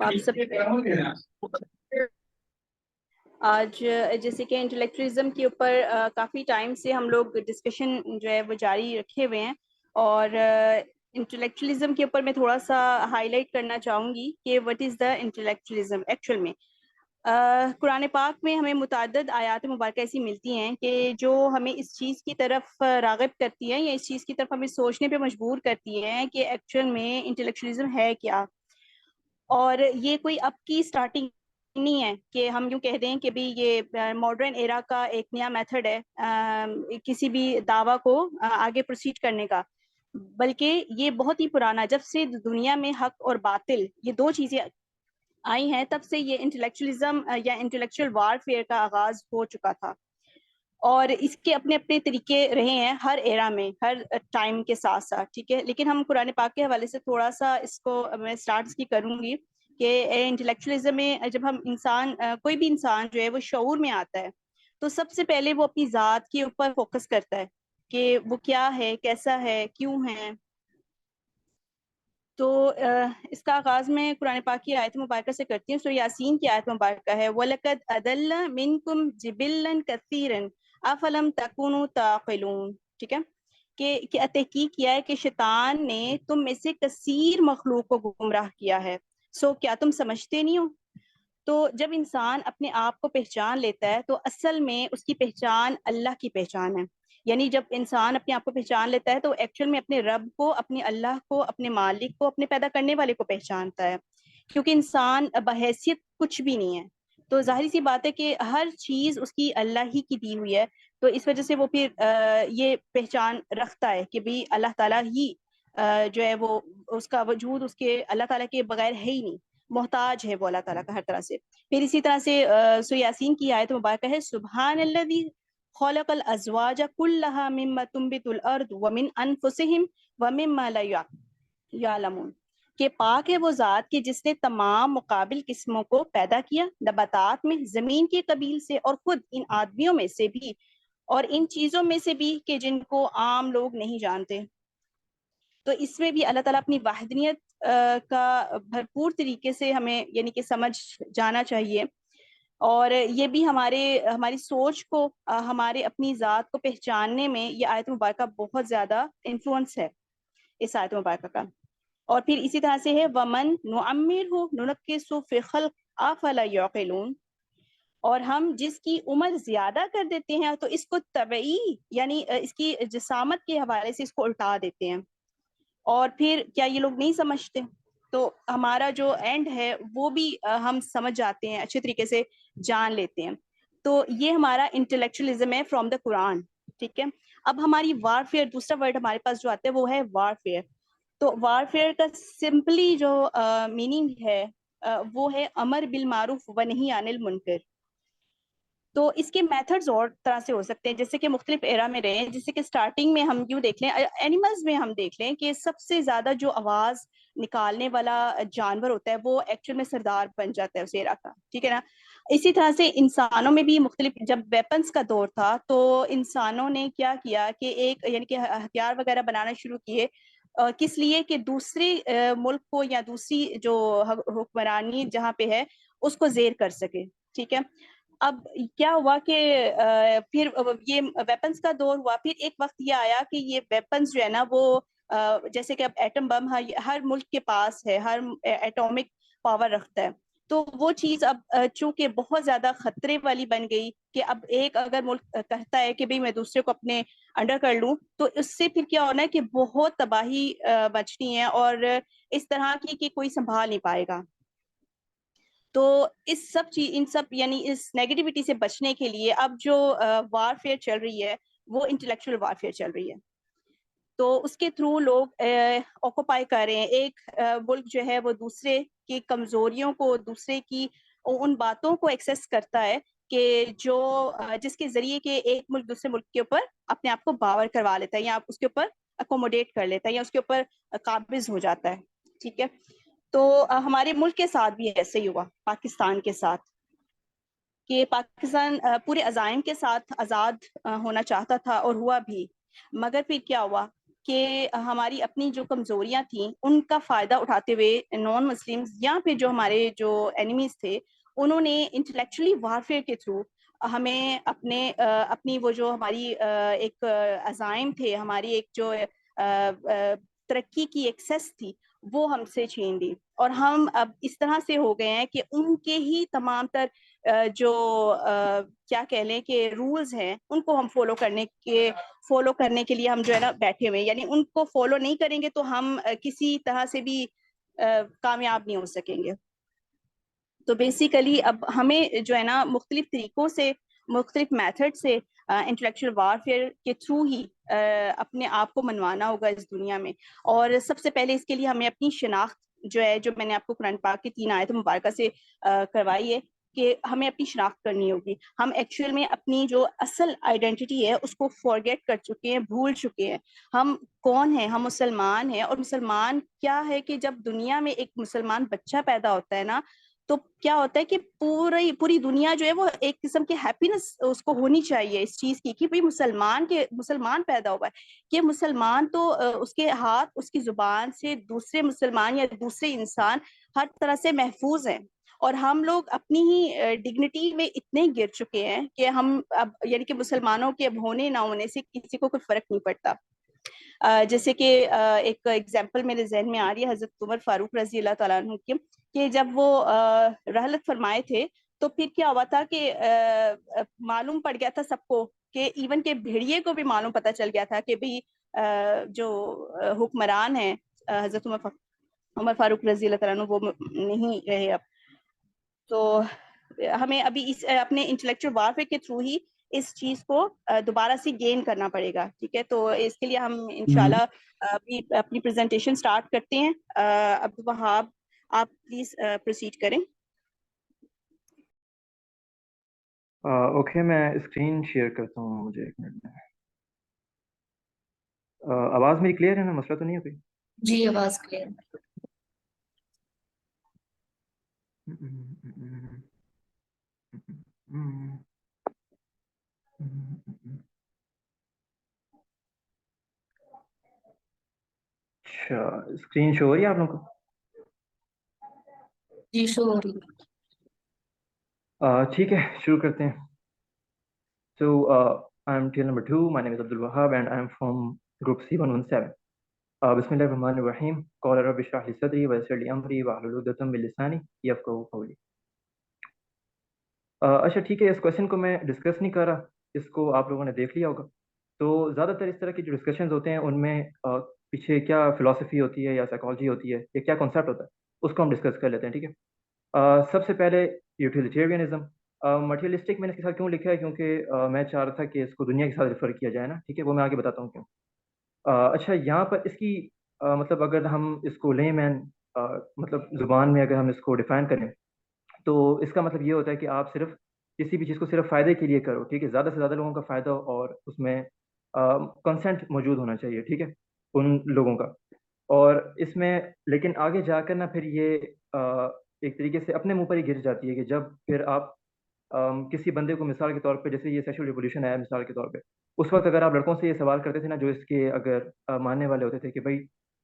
آپ سب آج جیسے کہ انٹلیکچولیزم کے اوپر کافی ٹائم سے ہم لوگ ڈسکشن جو ہے وہ جاری رکھے ہوئے ہیں، اور انٹلیکچولیزم کے اوپر میں تھوڑا سا ہائی لائٹ کرنا چاہوں گی کہ what is the intellectualism actual میں۔ قرآن پاک میں ہمیں متعدد آیات مبارکہ ایسی ملتی ہیں کہ جو ہمیں اس چیز کی طرف راغب کرتی ہیں یا اس چیز کی طرف ہمیں سوچنے پہ مجبور کرتی ہیں کہ ایکچوئل میں انٹلیکچولیزم ہے کیا۔ اور یہ کوئی اب کی سٹارٹنگ نہیں ہے کہ ہم یوں کہہ دیں کہ بھی یہ ماڈرن ایرا کا ایک نیا میتھڈ ہے کسی بھی دعویٰ کو آگے پروسیڈ کرنے کا، بلکہ یہ بہت ہی پرانا، جب سے دنیا میں حق اور باطل یہ دو چیزیں آئی ہیں تب سے یہ انٹلیکچولیزم یا انٹلیکچوئل وار فیئر کا آغاز ہو چکا تھا، اور اس کے اپنے اپنے طریقے رہے ہیں ہر ایرا میں، ہر ٹائم کے ساتھ ساتھ، ٹھیک ہے۔ لیکن ہم قرآن پاک کے حوالے سے تھوڑا سا اس کو میں سٹارٹ کی کروں گی کہ انٹلیکچولیزم میں جب ہم کوئی بھی انسان جو ہے وہ شعور میں آتا ہے تو سب سے پہلے وہ اپنی ذات کے اوپر فوکس کرتا ہے کہ وہ کیا ہے، کیسا ہے، کیوں ہے۔ تو اس کا آغاز میں قرآن پاک کی آیت مبارکہ سے کرتی ہوں۔ سورہ یاسین کی آیت مبارکہ ہے وَلَقَدْ أَضَلَّ مِنْكُمْ جِبِلًّا كَثِيرًا أَفَلَمْ تَكُونُوا تَعْقِلُونَ، ٹھیک ہے، کہ تحقیق کیا ہے کہ شیطان نے تم میں سے کثیر مخلوق کو گمراہ کیا ہے، سو کیا تم سمجھتے نہیں ہو۔ تو جب انسان اپنے آپ کو پہچان لیتا ہے تو اصل میں اس کی پہچان اللہ کی پہچان ہے، یعنی جب انسان اپنے آپ کو پہچان لیتا ہے تو ایکچوئل میں اپنے رب کو، اپنے اللہ کو، اپنے مالک کو، اپنے پیدا کرنے والے کو پہچانتا ہے، کیونکہ انسان بحیثیت کچھ بھی نہیں ہے، تو ظاہر سی بات ہے کہ ہر چیز اس کی اللہ ہی کی دی ہوئی ہے، تو اس وجہ سے وہ پھر یہ پہچان رکھتا ہے کہ بھی اللہ تعالیٰ ہی جو ہے وہ، اس کا وجود اس کے اللہ تعالیٰ کے بغیر ہے ہی نہیں، محتاج ہے وہ اللہ تعالیٰ کا ہر طرح سے۔ پھر اسی طرح سے سورہ یاسین کی آیت مبارکہ ہے سبحان الذی خلق الازواج کلها مما تنبت الارض ومن انفسهم ومما لا یعلمون، کہ پاک ہے وہ ذات کہ جس نے تمام مقابل قسموں کو پیدا کیا نباتات میں، زمین کے قبیل سے، اور خود ان آدمیوں میں سے بھی، اور ان چیزوں میں سے بھی کہ جن کو عام لوگ نہیں جانتے۔ تو اس میں بھی اللہ تعالیٰ اپنی وحدانیت کا بھرپور طریقے سے ہمیں یعنی کہ سمجھ جانا چاہیے، اور یہ بھی ہماری سوچ کو، ہمارے اپنی ذات کو پہچاننے میں یہ آیت مبارکہ بہت زیادہ انفلوئنس ہے اس آیت مبارکہ کا۔ اور پھر اسی طرح سے ہے وَمَن نُعَمِّرْهُ نُنَكِّسُ فِي الْخَلْقِ أَفَلَا يَعْقِلُونَ، اور ہم جس کی عمر زیادہ کر دیتے ہیں تو اس کو طبعی یعنی اس کی جسامت کے حوالے سے اس کو الٹا دیتے ہیں، اور پھر کیا یہ لوگ نہیں سمجھتے؟ تو ہمارا جو اینڈ ہے وہ بھی ہم سمجھ جاتے ہیں، اچھے طریقے سے جان لیتے ہیں۔ تو یہ ہمارا انٹلیکچولیزم ہے فرام دا قرآن، ٹھیک ہے۔ اب ہماری وار فیئر، دوسرا ورڈ ہمارے پاس جو آتا ہے وہ ہے وار فیئر۔ تو وار فیئر کا سمپلی جو میننگ ہے وہ ہے امر بالمعروف و نہی عن المنکر۔ تو اس کے میتھڈز اور طرح سے ہو سکتے ہیں، جیسے کہ مختلف ایرا میں رہے ہیں، جیسے کہ سٹارٹنگ میں ہم یوں دیکھ لیں، اینیملز میں ہم دیکھ لیں کہ سب سے زیادہ جو آواز نکالنے والا جانور ہوتا ہے وہ ایکچوئل میں سردار بن جاتا ہے اس ایرا کا، ٹھیک ہے نا۔ اسی طرح سے انسانوں میں بھی مختلف، جب ویپنز کا دور تھا تو انسانوں نے کیا کیا کہ ایک یعنی کہ ہتھیار وغیرہ بنانا شروع کیے، کس لیے کہ دوسرے ملک کو یا دوسری جو حکمرانی جہاں پہ ہے اس کو زیر کر سکے، ٹھیک ہے۔ اب کیا ہوا کہ پھر یہ ویپنز کا دور ہوا، پھر ایک وقت یہ آیا کہ یہ ویپنز جو ہے نا وہ جیسے کہ اب ایٹم بم ہر ملک کے پاس ہے، ہر ایٹامک پاور رکھتا ہے، تو وہ چیز اب چونکہ بہت زیادہ خطرے والی بن گئی کہ اب ایک اگر ملک کہتا ہے کہ بھئی میں دوسرے کو اپنے انڈر کر لوں تو اس سے پھر کیا ہونا ہے کہ بہت تباہی مچنی ہے، اور اس طرح کی کہ کوئی سنبھال نہیں پائے گا۔ تو ان سب یعنی اس نیگیٹیوٹی سے بچنے کے لیے اب جو وار فیئر چل رہی ہے وہ انٹلیکچوئل وار فیئر چل رہی ہے، تو اس کے تھرو لوگ آکوپائی کر رہے ہیں، ایک ملک جو ہے وہ دوسرے کی کمزوریوں کو، دوسرے کی ان باتوں کو ایکسیس کرتا ہے کہ جو جس کے ذریعے کہ ایک ملک دوسرے ملک کے اوپر اپنے آپ کو باور کروا لیتا ہے، یا اس کے اوپر اکوموڈیٹ کر لیتا ہے، یا اس کے اوپر قابض ہو جاتا ہے، ٹھیک ہے۔ تو ہمارے ملک کے ساتھ بھی ایسے ہی ہوا، پاکستان کے ساتھ، کہ پاکستان پورے عزائم کے ساتھ آزاد ہونا چاہتا تھا اور ہوا بھی، مگر پھر کیا ہوا کہ ہماری اپنی جو کمزوریاں تھیں ان کا فائدہ اٹھاتے ہوئے نان مسلمز یا پھر جو ہمارے جو اینیمیز تھے انہوں نے انٹلیکچولی وارفیئر کے تھرو ہمیں اپنی وہ جو ہماری ایک عزائم تھے، ہماری ایک جو ترقی کی ایکسس تھی وہ ہم سے چھین لی، اور ہم اب اس طرح سے ہو گئے ہیں کہ ان کے ہی تمام تر جو کیا کہہ لیں کہ رولز ہیں ان کو ہم فالو کرنے کے لیے ہم جو ہے نا بیٹھے ہوئے ہیں، یعنی ان کو فالو نہیں کریں گے تو ہم کسی طرح سے بھی کامیاب نہیں ہو سکیں گے۔ تو بیسیکلی اب ہمیں جو ہے نا مختلف طریقوں سے، مختلف میتھڈ سے انٹلیکچوئل وارفیئر کے تھرو ہی اپنے آپ کو منوانا ہوگا اس دنیا میں۔ اور سب سے پہلے اس کے لیے ہمیں اپنی شناخت جو ہے، جو میں نے آپ کو قرآن پاک کی 3 آیت مبارکہ سے کروائی ہے، کہ ہمیں اپنی شناخت کرنی ہوگی۔ ہم ایکچوئل میں اپنی جو اصل آئیڈینٹی ہے اس کو فارگیٹ کر چکے ہیں، بھول چکے ہیں۔ ہم کون ہیں؟ ہم مسلمان ہیں، اور مسلمان کیا ہے کہ جب دنیا میں ایک مسلمان بچہ پیدا ہوتا ہے نا تو کیا ہوتا ہے کہ پوری دنیا جو ہے وہ ایک قسم کی ہیپینس اس کو ہونی چاہیے اس چیز کی کہ بھئی مسلمان پیدا ہوا ہے، کہ مسلمان تو اس کے ہاتھ، اس کی زبان سے دوسرے مسلمان یا دوسرے انسان ہر طرح سے محفوظ ہیں۔ اور ہم لوگ اپنی ہی ڈگنیٹی میں اتنے گر چکے ہیں کہ ہم اب یعنی کہ مسلمانوں کے اب ہونے نہ ہونے سے کسی کو کوئی فرق نہیں پڑتا۔ جیسے کہ ایک ایگزامپل میرے ذہن میں آ رہی ہے حضرت عمر فاروق رضی اللہ تعالیٰ عنہ کی، کہ جب وہ رحلت فرمائے تھے تو پھر کیا ہوا تھا کہ معلوم پڑ گیا تھا سب کو، کہ ایون کہ بھیڑیے کو بھی معلوم پتہ چل گیا تھا کہ بھی جو حکمران ہیں حضرت عمر فاروق رضی اللہ تعالیٰ عنہ وہ نہیں رہے اب۔ تو ہمیں ابھی اس اپنے انٹلیکچوئل وارفیئر کے تھرو ہی اس چیز کو دوبارہ سے گین کرنا پڑے گا، ٹھیک ہے؟ تو اس کے لیے ہم انشاءاللہ ابھی اپنی پریزنٹیشن سٹارٹ کرتے ہیں۔ عبدالوہاب آپ پلیز پروسیڈ کریں۔ اوکے، میں اسکرین شیئر کرتا ہوں، مجھے 1 منٹ میں۔ آواز میری کلیئر ہے نا؟ مسئلہ تو نہیں ہے کوئی؟ جی آواز کلیئر۔ اچھا، اسکرین شو ہو رہی ہے آپ لوگوں کو؟ جی شو ہو رہی ہے۔ ٹھیک ہے، شروع کرتے ہیں۔ So, I'm TL number 2. My name is Abdul Wahab and I'm from group C117. Bismillah ar-Rahman ar-Rahim. Qala rabbi shrah li sadri wa yassir li amri wahlul 'uqdatam min lisani yafqahu qawli. اچھا ٹھیک ہے، اس question کو میں discuss نہیں کر رہا، اس کو آپ لوگوں نے دیکھ لیا ہوگا۔ تو زیادہ تر اس طرح کی جو ڈسکشنز ہوتے ہیں ان میں پیچھے کیا فلاسفی ہوتی ہے یا سائیکالوجی ہوتی ہے یا کیا کانسیپٹ ہوتا ہے اس کو ہم ڈسکس کر لیتے ہیں، ٹھیک ہے؟ سب سے پہلے یوٹیلیٹیرینزم۔ مٹیریلسٹک میں نے اس کے ساتھ کیوں لکھا ہے؟ کیونکہ میں چاہ رہا تھا کہ اس کو دنیا کے ساتھ ریفر کیا جائے نا، ٹھیک ہے؟ وہ میں آگے بتاتا ہوں کیوں۔ اچھا، یہاں پر اس کی مطلب اگر ہم اس کو لے مین مطلب زبان میں اگر ہم اس کو ڈیفائن کریں تو اس کا مطلب یہ ہوتا ہے کہ آپ صرف کسی بھی چیز کو صرف فائدے کے لیے کرو، ٹھیک ہے؟ زیادہ سے زیادہ لوگوں کا فائدہ ہو اور اس میں کنسنٹ موجود ہونا چاہیے، ٹھیک ہے، ان لوگوں کا۔ اور اس میں لیکن آگے جا کر نا پھر یہ ایک طریقے سے اپنے منہ پر ہی گر جاتی ہے کہ جب پھر آپ کسی بندے کو مثال کے طور پہ، جیسے یہ سیکشل ریولیوشن ہے مثال کے طور پہ، اس وقت اگر آپ لڑکوں سے یہ سوال کرتے تھے نا جو اس کے اگر ماننے والے ہوتے تھے کہ بھائی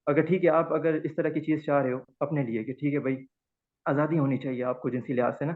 اگر ٹھیک ہے آپ اگر اس طرح کی چیز چاہ رہے ہو اپنے لیے کہ ٹھیک ہے بھائی آزادی ہونی چاہیے آپ کو جنسی لحاظ سے نا،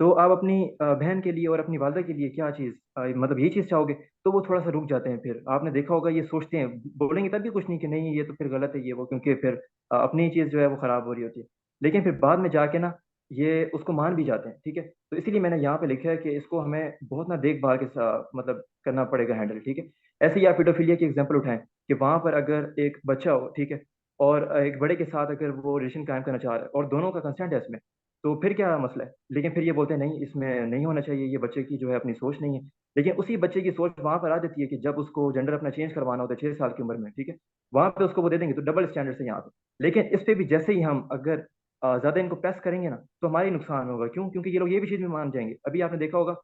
تو آپ اپنی بہن کے لیے اور اپنی والدہ کے لیے کیا چیز مطلب یہ چیز چاہو گے، تو وہ تھوڑا سا رک جاتے ہیں۔ پھر آپ نے دیکھا ہوگا یہ سوچتے ہیں، بولیں گے تب بھی کچھ نہیں کہ نہیں یہ تو پھر غلط ہے یہ وہ، کیونکہ پھر اپنی چیز جو ہے وہ خراب ہو رہی ہوتی ہے، لیکن پھر بعد میں جا کے نا یہ اس کو مان بھی جاتے ہیں، ٹھیک ہے؟ تو اسی لیے میں نے یہاں پہ لکھا ہے کہ اس کو ہمیں بہت نا دیکھ بھال کے مطلب کرنا پڑے گا ہینڈل، ٹھیک ہے؟ ایسے ہی آپ پیڈوفیلیا کی ایگزامپل اٹھائیں کہ وہاں پر اگر ایک بچہ ہو، ٹھیک ہے، اور ایک بڑے کے ساتھ اگر وہ ریلیشن قائم کرنا چاہ رہا ہے اور دونوں کا کنسنٹ ہے اس میں، تو پھر کیا مسئلہ ہے؟ لیکن پھر یہ بولتے ہیں نہیں اس میں نہیں ہونا چاہیے، یہ بچے کی جو ہے اپنی سوچ نہیں ہے۔ لیکن اسی بچے کی سوچ وہاں پر آ جاتی ہے کہ جب اس کو جنڈر اپنا چینج کروانا ہوتا ہے 6 سال کی عمر میں، ٹھیک ہے، وہاں پہ اس کو وہ دے دیں گے، تو ڈبل اسٹینڈرڈ سے یہاں پہ۔ لیکن اس پہ بھی جیسے ہی ہم اگر زیادہ ان کو پریس کریں گے نا تو ہماری نقصان ہوگا، کیوں؟ کیونکہ یہ لوگ یہ بھی چیز میں مان جائیں گے۔ ابھی آپ نے دیکھا ہوگا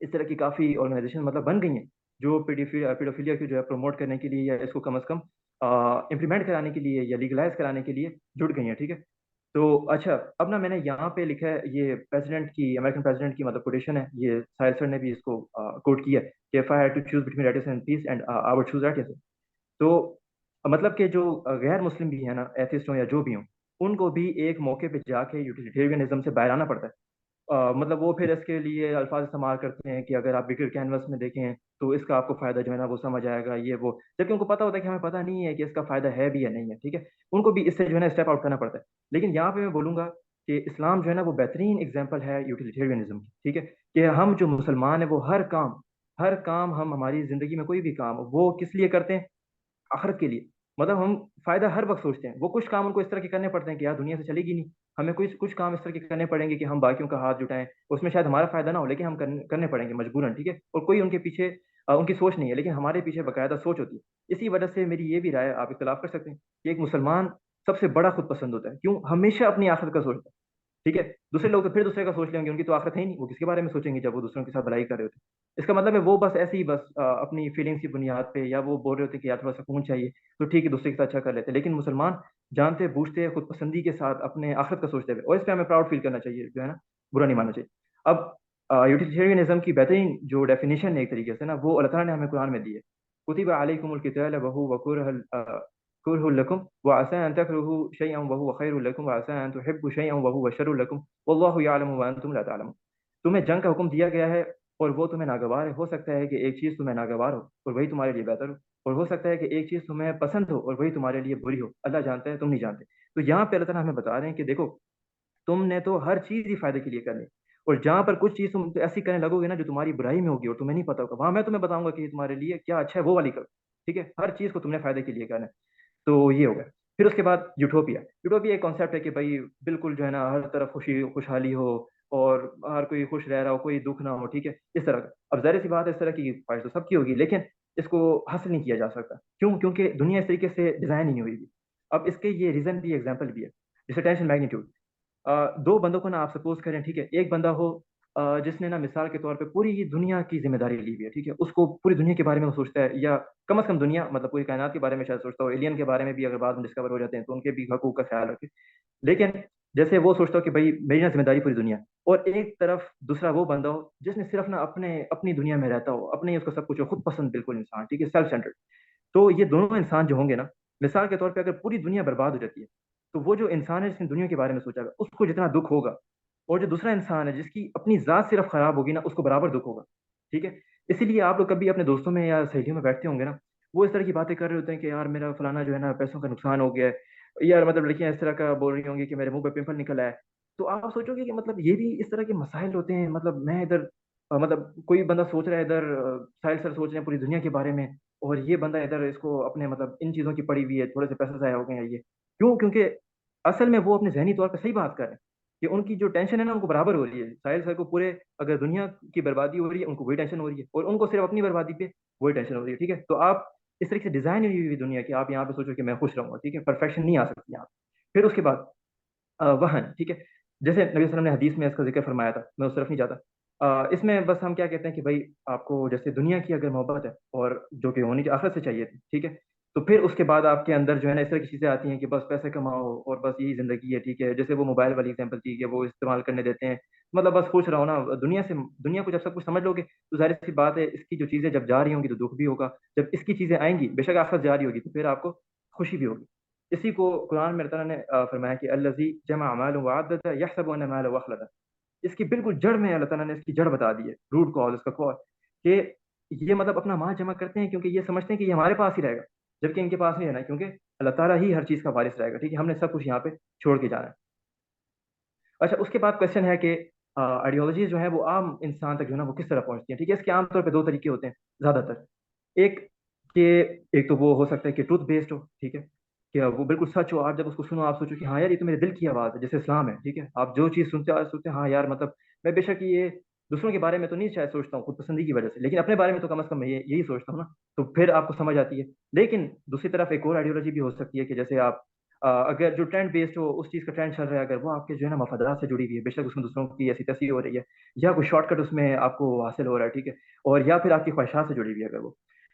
اس طرح کی کافی آرگنائزیشن مطلب بن گئی ہیں جو پیڈوفیلیا کی جو ہے پروموٹ کرنے کے لیے یا اس کو کم از کم امپلیمنٹ کرانے کے لیے یا لیگلائز کرانے کے لیے جڑ گئی ہیں، ٹھیک ہے؟ تو اچھا، اب نا میں نے یہاں پہ لکھا ہے یہ پریزیڈنٹ کی، امریکن پریزیڈنٹ کی مطلب کوٹیشن ہے، یہ ساحل سر نے بھی اس کو کوٹ کیا ہے کہ if I had to choose between righteousness and peace and I would choose righteousness۔ تو مطلب کہ جو غیر مسلم بھی ہیں نا، ایتھسٹ ہوں یا جو بھی ہوں، ان کو بھی ایک موقع پہ جا کے یوٹیلیٹیرینزم سے باہر آنا پڑتا ہے. مطلب وہ پھر اس کے لیے الفاظ استعمال کرتے ہیں کہ اگر آپ بگر کینوس میں دیکھیں تو اس کا آپ کو فائدہ جو ہے نا وہ سمجھ آئے گا، یہ وہ، جبکہ ان کو پتا ہوتا ہے کہ ہمیں پتہ نہیں ہے کہ اس کا فائدہ ہے بھی یا نہیں ہے. ٹھیک ہے، ان کو بھی اس سے جو ہے نا اسٹیپ آؤٹ کرنا پڑتا ہے. لیکن یہاں پہ میں بولوں گا کہ اسلام جو ہے نا وہ بہترین اگزامپل ہے یوٹیلیٹیرینزم کی. ٹھیک ہے، کہ ہم جو مسلمان ہیں وہ ہر کام ہم ہماری زندگی میں کوئی بھی کام وہ کس لیے کرتے ہیں؟ آخرت کے لیے. مطلب ہم فائدہ ہر وقت سوچتے ہیں. وہ کچھ کام ان کو اس طرح کے کرنے پڑتے ہیں کہ یار دنیا سے چلے گی نہیں، ہمیں کچھ کام اس طرح کے کرنے پڑیں گے کہ ہم باقیوں کا ہاتھ جٹائیں، اس میں شاید ہمارا فائدہ نہ ہو لیکن ہم کرنے پڑیں گے مجبوراً. ٹھیک ہے، اور کوئی ان کے پیچھے ان کی سوچ نہیں ہے، لیکن ہمارے پیچھے باقاعدہ سوچ ہوتی ہے. اسی وجہ سے میری یہ بھی رائے، آپ اختلاف کر سکتے ہیں، کہ ایک مسلمان سب سے بڑا خود پسند ہوتا ہے. کیوں؟ ہمیشہ اپنی آخرت کا سوچتا ہے. ٹھیک ہے، دوسرے لوگ تو پھر دوسرے کا سوچ لیں گے، ان کی تو آخرت ہے ہی نہیں، وہ کس کے بارے میں سوچیں گے جب وہ دوسروں کے ساتھ بھلائی کر رہے ہوتے ہیں. اس کا مطلب ہے وہ بس ایسے ہی بس اپنی فیلنگس کی بنیاد پہ، یا وہ بول رہے ہوتے ہیں کہ یار تھوڑا سکون چاہیے تو ٹھیک ہے دوسرے کے ساتھ اچھا کر لیتے ہیں. لیکن مسلمان جانتے بوجھتے خود پسندی کے ساتھ اپنے آخرت کا سوچتے ہوئے، اور اس پہ ہمیں پراؤڈ فیل کرنا چاہیے، جو ہے نا برا نہیں ماننا چاہیے. اب یوٹیلیٹیرینزم کی بہترین جو ڈیفینیشن ہے ایک طریقے سے نا، وہ اللہ تعالیٰ نے ہمیں قرآن میں دی ہے. کتب علیکم القتال وهو كره لكم وعسى ان تكرهوا شيئا وهو خير لكم وعسى ان تحبوا شيئا وهو شر لكم والله يعلم وانتم لا تعلمون. تمہیں جنگ کا حکم دیا گیا ہے اور وہ تمہیں ناگوار ہے. ہو سکتا ہے کہ ایک چیز تمہیں ناگوار ہو اور وہی تمہارے لیے بہتر ہو، اور ہو سکتا ہے کہ ایک چیز تمہیں پسند ہو اور وہی تمہارے لیے بری ہو. اللہ جانتا ہے، تم نہیں جانتے. تو یہاں پہ اللہ تعالیٰ ہمیں بتا رہے ہیں کہ دیکھو تم نے تو ہر چیز ہی فائدے کے لیے کرنی، اور جہاں پر کچھ چیز تم ایسی کرنے لگو گے نا جو تمہاری برائی میں ہوگی اور تمہیں نہیں پتا ہوگا، وہاں میں تمہیں بتاؤں گا کہ تمہارے لیے کیا اچھا ہے، وہ والی کرو. ٹھیک ہے، ہر چیز کو تم نے فائدے کے لیے کرنا ہے. تو یہ ہوگا. پھر اس کے بعد یوٹوپیا ایک کانسیپٹ ہے کہ بھائی بالکل جو ہے نا ہر طرف خوشحالی ہو اور ہر کوئی خوش رہ رہا ہو، کوئی دکھ نہ ہو. ٹھیک ہے، اس طرح کا. اب ظاہر سی بات ہے اس طرح کی خواہش تو سب کی ہوگی، لیکن اس کو حاصل نہیں کیا جا سکتا. کیوں؟ کیونکہ دنیا اس طریقے سے ڈیزائن نہیں ہوئی. اب اس کے یہ ریزن بھی، ایگزامپل بھی ہے، جیسے ٹینشن میگنیٹیوڈ. دو بندوں کو نا آپ سپوز کریں، ٹھیک ہے، ایک بندہ ہو جس نے نا مثال کے طور پہ پوری دنیا کی ذمہ داری لی ہوئی ہے. ٹھیک ہے، اس کو پوری دنیا کے بارے میں وہ سوچتا ہے، یا کم از کم دنیا مطلب پوری کائنات کے بارے میں شاید سوچتا ہو، ایلین کے بارے میں بھی اگر بعد میں ڈسکور ہو جاتے ہیں تو ان کے بھی حقوق کا خیال رکھے. لیکن جیسے وہ سوچتا ہو کہ بھائی میری نا ذمہ داری پوری دنیا، اور ایک طرف دوسرا وہ بندہ ہو جس نے صرف نا اپنی دنیا میں رہتا ہو، اپنے اس کو سب کچھ ہو، خود پسند بالکل انسان. ٹھیک ہے، سیلف سینٹرڈ. تو یہ دونوں انسان جو ہوں گے نا، مثال کے طور پہ اگر پوری دنیا برباد ہو جاتی ہے تو وہ جو انسان ہے جس نے دنیا کے بارے میں سوچا گا اس کو جتنا دکھ ہوگا، اور جو دوسرا انسان ہے جس کی اپنی ذات صرف خراب ہوگی نا، اس کو برابر دکھ ہوگا. ٹھیک ہے، اسی لیے آپ لوگ کبھی اپنے دوستوں میں یا سہیلیوں میں بیٹھتے ہوں گے نا، وہ اس طرح کی باتیں کر رہے ہوتے ہیں کہ یار میرا فلانا جو ہے نا پیسوں کا نقصان ہو گیا ہے، یار مطلب لڑکیاں اس طرح کا بول رہی ہوں گی کہ میرے منہ پہ پمپل نکل آیا ہے. تو آپ سوچو گے کہ مطلب یہ بھی اس طرح کے مسائل ہوتے ہیں. مطلب میں ادھر مطلب کوئی بندہ سوچ رہا ہے ادھر، ساحل سر سوچ رہے ہیں پوری دنیا کے بارے میں، اور یہ بندہ ادھر اس کو اپنے مطلب ان چیزوں کی پڑی ہوئی ہے، تھوڑے سے پیسے ضائع ہو گئے ہیں. یہ کیوں؟ کیونکہ اصل میں وہ اپنے ذہنی طور پہ صحیح بات کر رہے ہیں کہ ان کی جو ٹینشن ہے نا ان کو برابر ہو رہی ہے. ساحل سر کو پورے اگر دنیا کی بربادی ہو رہی ہے ان کو وہی ٹینشن ہو رہی ہے، اور ان کو صرف اپنی بربادی پہ وہی ٹینشن ہو رہی ہے. ٹھیک ہے، تو آپ اس طریقے سے ڈیزائن ہوئی ہوئی دنیا کہ آپ یہاں پہ سوچو کہ میں خوش رہوں گا. ٹھیک ہے، پرفیکشن نہیں آ سکتی یہاں. پھر اس کے بعد وہن. ٹھیک ہے، جیسے نبی صلی اللہ علیہ وسلم نے حدیث میں اس کا ذکر فرمایا تھا، میں اس طرف نہیں جاتا. اس میں بس ہم کیا کہتے ہیں کہ بھائی آپ کو جیسے دنیا کی اگر محبت ہے اور جو کہ ہونی آخرت سے چاہیے تھی، ٹھیک ہے، تو پھر اس کے بعد آپ کے اندر جو ہے نا اس طرح کی چیزیں آتی ہیں کہ بس پیسے کماؤ اور بس یہی زندگی ہے. ٹھیک ہے، جیسے وہ موبائل والی ایگزامپل تھی کہ وہ استعمال کرنے دیتے ہیں، مطلب بس خوش رہو نا دنیا کو جب سب کچھ سمجھ لو گے تو ظاہر سی بات ہے اس کی جو چیزیں جب جا رہی ہوں گی تو دکھ بھی ہوگا، جب اس کی چیزیں آئیں گی بے شک آخرت جا رہی ہوگی تو پھر آپ کو خوشی بھی ہوگی. اسی کو قرآن میں اللہ تعالیٰ نے فرمایا کہ الذی جمع مالا وعددا یحسب ان ماله اخلدا. اس کی بالکل جڑ میں اللہ تعالیٰ نے اس کی جڑ بتا دی ہے، روٹ کاز، اس کا کاز، کہ یہ مطلب اپنا مال جمع کرتے ہیں کیونکہ یہ سمجھتے ہیں کہ یہ ہمارے پاس ہی رہے گا، جبکہ ان کے پاس نہیں رہنا ہے، کیونکہ اللہ تعالیٰ ہی ہر چیز کا وارث رہے گا. ٹھیک ہے، ہم نے سب کچھ یہاں پہ چھوڑ کے جانا ہے. اچھا، اس کے بعد کوشچن ہے کہ آئیڈیالوجیز جو ہے وہ عام انسان تک جو ہے نا وہ کس طرح پہنچتی ہیں. ٹھیک ہے، اس کے عام طور پہ دو طریقے ہوتے ہیں زیادہ تر. ایک کہ ایک تو وہ ہو سکتا ہے کہ ٹروتھ بیسڈ ہو. ٹھیک ہے، کہ وہ بالکل سچ ہو، آپ جب اس کو سنو آپ سوچو کہ ہاں یار یہ تو میرے دل کی آواز ہے، جیسے اسلام ہے. ٹھیک ہے، آپ جو چیز سنتے ہیں ہاں یار مطلب میں بے شک یہ دوسروں کے بارے میں تو نہیں شاید سوچتا ہوں خود پسندی کی وجہ سے، لیکن اپنے بارے میں تو کم از کم میں یہی سوچتا ہوں نا، تو پھر آپ کو سمجھ آتی ہے. لیکن دوسری طرف ایک اور آئیڈیالوجی بھی ہو سکتی ہے کہ جیسے آپ اگر جو ٹرینڈ بیسڈ ہو، اس چیز کا ٹرینڈ چل رہا ہے، اگر وہ آپ کے جو ہے نا مفادات سے جڑی ہوئی ہے، بے شک اس میں دوسروں کی ایسی تیسی ہو رہی ہے یا کوئی شارٹ کٹ اس میں آپ کو حاصل ہو رہا ہے. ٹھیک ہے، اور یا پھر آپ کی خواہشات سے جڑی ہوئی ہے اگر وہ،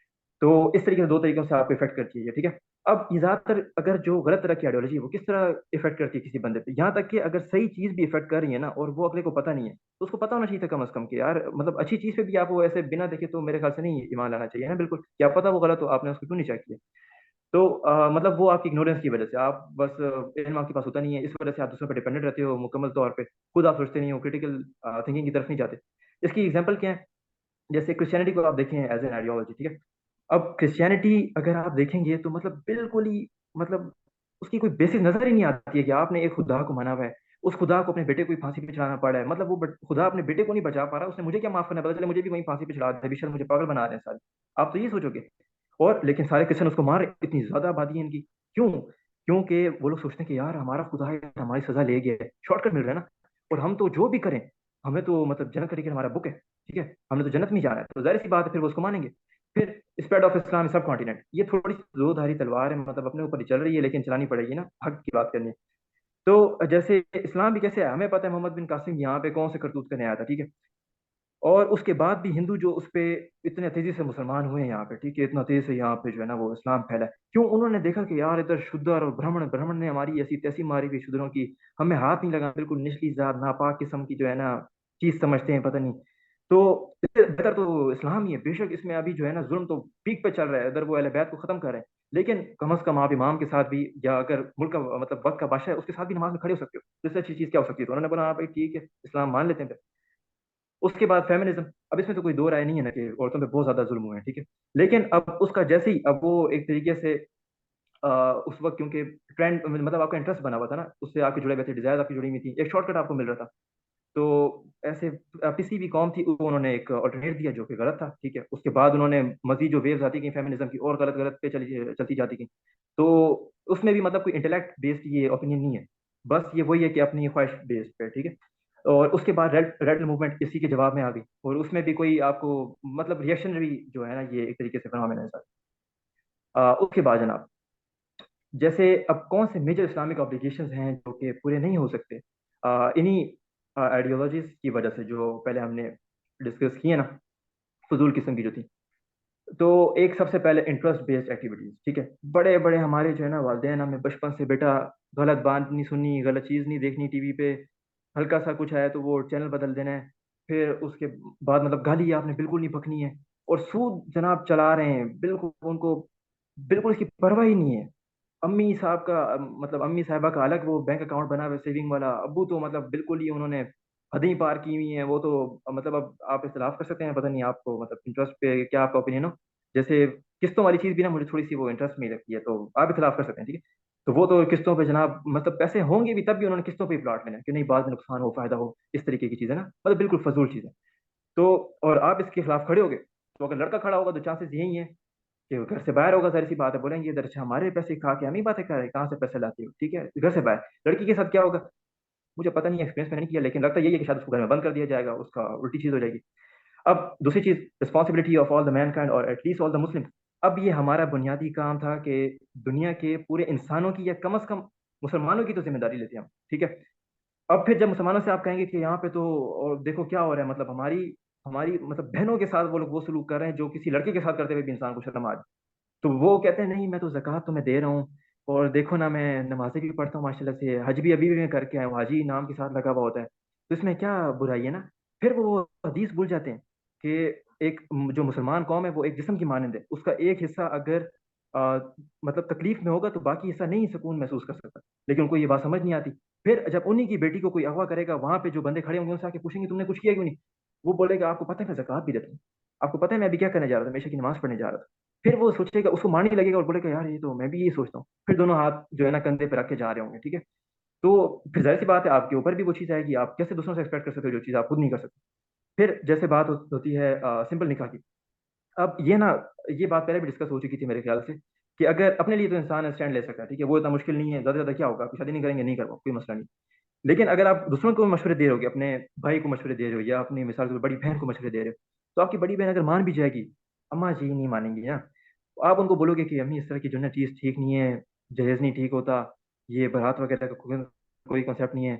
تو اس طریقے سے دو طریقوں سے آپ کو افیکٹ کرتی ہے. ٹھیک ہے، اب یہ زیادہ تر اگر جو غلط طرح کی آئیڈیالوجی ہے وہ کس طرح افیکٹ کرتی ہے کسی بندے پہ، یہاں تک کہ اگر صحیح چیز بھی افیکٹ کر رہی ہے نا اور وہ اگلے کو پتہ نہیں ہے تو اس کو پتہ ہونا چاہیے تھا کم از کم کہ یار مطلب اچھی چیز پہ بھی آپ وہ ایسے بنا دیکھے تو میرے خیال سے نہیں ایمان لانا چاہیے نا. بالکل، کیا پتہ وہ غلط ہو، آپ نے اس کو کیوں نہیں چیک کیا. تو مطلب وہ آپ کی اگنورینس کی وجہ سے، آپ بس علم آپ کے پاس ہوتا نہیں ہے، اس وجہ سے آپ دوسروں پر ڈیپینڈنٹ رہتے ہو مکمل طور پہ، خود آپ سوچتے نہیں ہو، کریٹیکل تھنکنگ کی طرف نہیں جاتے. اس کی ایگزامپل کیا ہے؟ جیسے کرسچینٹی کو آپ دیکھیں ایز این آئیڈیالوجی، ٹھیک ہے. اب کرسچینٹی اگر آپ دیکھیں گے تو مطلب بالکل ہی مطلب اس کی کوئی بیسس نظر ہی نہیں آتی ہے کہ آپ نے ایک خدا کو مانا ہوا ہے، اس خدا کو اپنے بیٹے کو ہی پھانسی پہ چڑھانا پڑا ہے. مطلب وہ خدا اپنے بیٹے کو نہیں بچا پا رہا، اس نے مجھے کیا معاف کرنا ہے، پتا چلے مجھے بھی وہیں پھانسی پہ چڑھا دے، بے شک مجھے پاگل بنا رہے ہیں سارے. آپ تو یہ سوچو گے. اور لیکن سارے کرسچن اس کو مار رہے ہیں، اتنی زیادہ آبادی ہے ان کی. کیوں؟ کیونکہ وہ لوگ سوچتے ہیں کہ یار ہمارا خدا ہے، ہماری سزا لے گیا ہے، شارٹ کٹ مل رہا ہے نا، اور ہم تو جو بھی کریں ہمیں تو مطلب جنت کا ٹکٹ ہمارا بک ہے، ٹھیک ہے، ہم نے تو جنت میں جانا ہے، تو ظاہر سی بات ہے پھر وہ اس کو مانیں گے. پھر spread of Islam sub continent, یہ تھوڑی سی دو دھاری تلوار ہے، مطلب اپنے اوپر ہی چل رہی ہے لیکن چلانی پڑے گی نا، حق کی بات کرنی ہے. تو جیسے اسلام بھی کیسے ہے، ہمیں پتہ ہے محمد بن قاسم یہاں پہ کون سے کرتوت کرنے آیا تھا، ٹھیک ہے. اور اس کے بعد بھی ہندو جو اس پہ اتنے تیزی سے مسلمان ہوئے ہیں یہاں پہ، ٹھیک ہے، اتنا تیز سے یہاں پہ جو ہے نا وہ اسلام پھیلا ہے. کیوں؟ انہوں نے دیکھا کہ یار ادھر شودر اور برہمن نے ہماری ایسی تیسی ماری ہوئی شودروں کی، ہمیں ہاتھ نہیں لگا، بالکل نچلی ذات ناپاک قسم کی جو ہے نا چیز سمجھتے ہیں، پتہ نہیں. تو اس سے بہتر تو اسلام ہی ہے. بے شک اس میں ابھی جو ہے نا ظلم تو پیک پہ چل رہا ہے، ادھر وہ اہل بیت کو ختم کر رہے ہیں، لیکن کم از کم آپ امام کے ساتھ بھی، یا اگر ملک کا مطلب وقت کا بادشاہ ہے اس کے ساتھ بھی نماز میں کھڑے ہو سکتے ہو. اس سے اچھی چیز کیا ہو سکتی ہے؟ تو انہوں نے بولا ہاں بھائی ٹھیک ہے اسلام مان لیتے ہیں. اس کے بعد فیمنزم. اب اس میں تو کوئی دو رائے نہیں ہے نا کہ عورتوں پہ بہت زیادہ ظلم ہوئے ہیں، ٹھیک ہے. لیکن اب اس کا جیسے ہی اب وہ ایک طریقے سے اس وقت کیونکہ ٹرینڈ مطلب آپ کا انٹرسٹ بنا ہوا تھا نا، اس سے آپ کے جڑے ہوئے تھے، ڈیزائر آپ کی جڑی ہوئی تھی، ایک شارٹ کٹ آپ کو مل رہا تھا. تو ایسے کسی بھی قوم تھی انہوں نے ایک آلٹرنیٹ دیا جو کہ غلط تھا، ٹھیک ہے. اس کے بعد انہوں نے مزید جو ویوز آتی گئی فیمنزم کی اور غلط غلط پہ چلتی جاتی گئی. تو اس میں بھی مطلب کوئی انٹلیکٹ بیسڈ یہ اوپینین نہیں ہے، بس یہ وہی ہے کہ اپنی خواہش بیسڈ پہ، ٹھیک ہے. اور اس کے بعد ریڈ موومنٹ اسی کے جواب میں آ گئی، اور اس میں بھی کوئی آپ کو مطلب ریئیکشنری جو ہے نا یہ ایک طریقے سے فنامنا ہے سر. اس کے بعد جناب جیسے اب کون سے میجر اسلامک آبلیگیشنز ہیں جو کہ پورے نہیں ہو سکتے انہی آئیڈیالوجیز کی وجہ سے جو پہلے ہم نے ڈسکس کیے نا، فضول قسم کی جو تھی. تو ایک سب سے پہلے انٹرسٹ بیسڈ ایکٹیویٹیز، ٹھیک ہے. بڑے بڑے ہمارے جو ہے نا والدین ہمیں بچپن سے بیٹا غلط بات نہیں سننی، غلط چیز نہیں دیکھنی ٹی وی پہ، ہلکا سا کچھ ہے تو وہ چینل بدل دینا ہے، پھر اس کے بعد مطلب گالی آپ نے بالکل نہیں پکڑنی ہے، اور سود جناب چلا رہے ہیں بالکل، ان کو بالکل اس کی پرواہ ہی نہیں ہے. امی صاحب کا مطلب امی صاحبہ کا الگ وہ بینک اکاؤنٹ بنا ہوا ہے سیونگ والا، ابو تو مطلب بالکل ہی انہوں نے حدیں پار کی ہوئی ہیں. وہ تو مطلب اب آپ اختلاف کر سکتے ہیں، پتہ نہیں آپ کو مطلب انٹرسٹ پہ کیا آپ کا اوپینین ہو. جیسے قسطوں والی چیز بھی نا مجھے تھوڑی سی وہ انٹرسٹ میں رکھتی ہے، تو آپ اختلاف کر سکتے ہیں، ٹھیک ہے. تو وہ تو قسطوں پہ جناب مطلب پیسے ہوں گے بھی تب بھی انہوں نے قسطوں پہ ہی پلاٹ لینا ہے کہ نہیں بعد میں نقصان ہو فائدہ ہو، اس طریقے کی چیزیں نا مطلب بالکل فضول چیزیں. تو اور آپ اس کے خلاف کھڑے ہو گے تو اگر لڑکا کھڑا ہوگا تو چانسز یہی ہیں کہ وہ گھر سے باہر ہوگا، ظاہر سی بات ہے، بولیں گے ادھر اچھا ہمارے پیسے کھا کے ہم ہی باتیں کر رہے ہیں، کہاں سے پیسے لاتے ہو، ٹھیک ہے، گھر سے باہر. لڑکی کے ساتھ کیا ہوگا مجھے پتہ نہیں، ایکسپیرینس میں نے نہیں کیا، لیکن لگتا یہی ہے کہ شاید اس کو گھر میں بند کر دیا جائے گا، اس کا الٹی چیز ہو جائے گی. اب دوسری چیز responsibility of all the mankind اور at least all the Muslim. اب یہ ہمارا بنیادی کام تھا کہ دنیا کے پورے انسانوں کی یا کم از کم مسلمانوں کی تو ذمہ داری لیتے ہیں ہم، ٹھیک ہے. اب پھر جب مسلمانوں سے آپ کہیں گے کہ یہاں پہ تو اور دیکھو کیا ہو رہا ہے، مطلب ہماری مطلب بہنوں کے ساتھ وہ لوگ وہ سلوک کر رہے ہیں جو کسی لڑکے کے ساتھ کرتے ہوئے بھی انسان کو شرم آ جائے. تو وہ کہتے ہیں نہیں میں تو زکوٰۃ تو میں دے رہا ہوں، اور دیکھو نا میں نمازیں بھی پڑھتا ہوں ماشاء اللہ سے، حج بھی ابھی بھی میں کر کے آیا ہوں، حاجی نام کے ساتھ لگا ہوا ہوتا ہے، تو اس میں کیا برائی ہے نا. پھر وہ حدیث بھول جاتے ہیں کہ ایک جو مسلمان قوم ہے وہ ایک جسم کی مانند ہے، اس کا ایک حصہ اگر مطلب تکلیف میں ہوگا تو باقی حصہ نہیں سکون محسوس کر سکتا. لیکن ان کو یہ بات سمجھ نہیں آتی. پھر جب انہی کی بیٹی کو کوئی اغوا کرے گا، وہاں پہ جو بندے کھڑے ہوں گے ان سے آ کے پوچھیں گے تم نے کچھ کیا کیوں نہیں، وہ بولے گا آپ کو پتہ ہے میں زکوٰۃ بھی دیتا ہوں، آپ کو پتہ ہے میں ابھی کیا کرنے جا رہا تھا، میں عشاء کی نماز پڑھنے جا رہا تھا. پھر وہ سوچے گا، اس کو ماننے لگے گا اور بولے گا یار یہ تو میں بھی یہی سوچتا ہوں. پھر دونوں ہاتھ جو ہے نا کندھے پہ رکھ کے جا رہے ہوں گے، ٹھیک ہے. تو پھر ظاہر سی بات ہے آپ کے اوپر بھی وہ چیز آئے گی، آپ کیسے دوسروں سے ایکسپیکٹ کر سکتے ہو جو چیز آپ خود نہیں کر سکتے. پھر جیسے بات ہوتی ہے سمپل نکاح کی. اب یہ نا یہ بات پہلے بھی ڈسکس ہو چکی تھی میرے خیال سے کہ اگر اپنے لیے تو انسان اسٹینڈ لے سکتا ہے، ٹھیک ہے، وہ اتنا مشکل نہیں ہے، زیادہ سے زیادہ کیا ہوگا، آپ شادی نہیں کریں گے نہیں کرواؤ کوئی مسئلہ نہیں. لیکن اگر آپ دوسروں کو مشورے دے رہے ہو، اپنے بھائی کو مشورے دے رہے ہو، یا اپنی مثال کے بڑی بہن کو مشورے دے رہے ہو، تو آپ کی بڑی بہن اگر مان بھی جائے گی، اماں جی نہیں مانیں گی نا، تو آپ ان کو بولو گے کہ امی اس طرح کی جو ہے چیز ٹھیک نہیں ہے، جہیز نہیں ٹھیک ہوتا، یہ بارات وغیرہ کا کوئی کنسیپٹ نہیں ہے،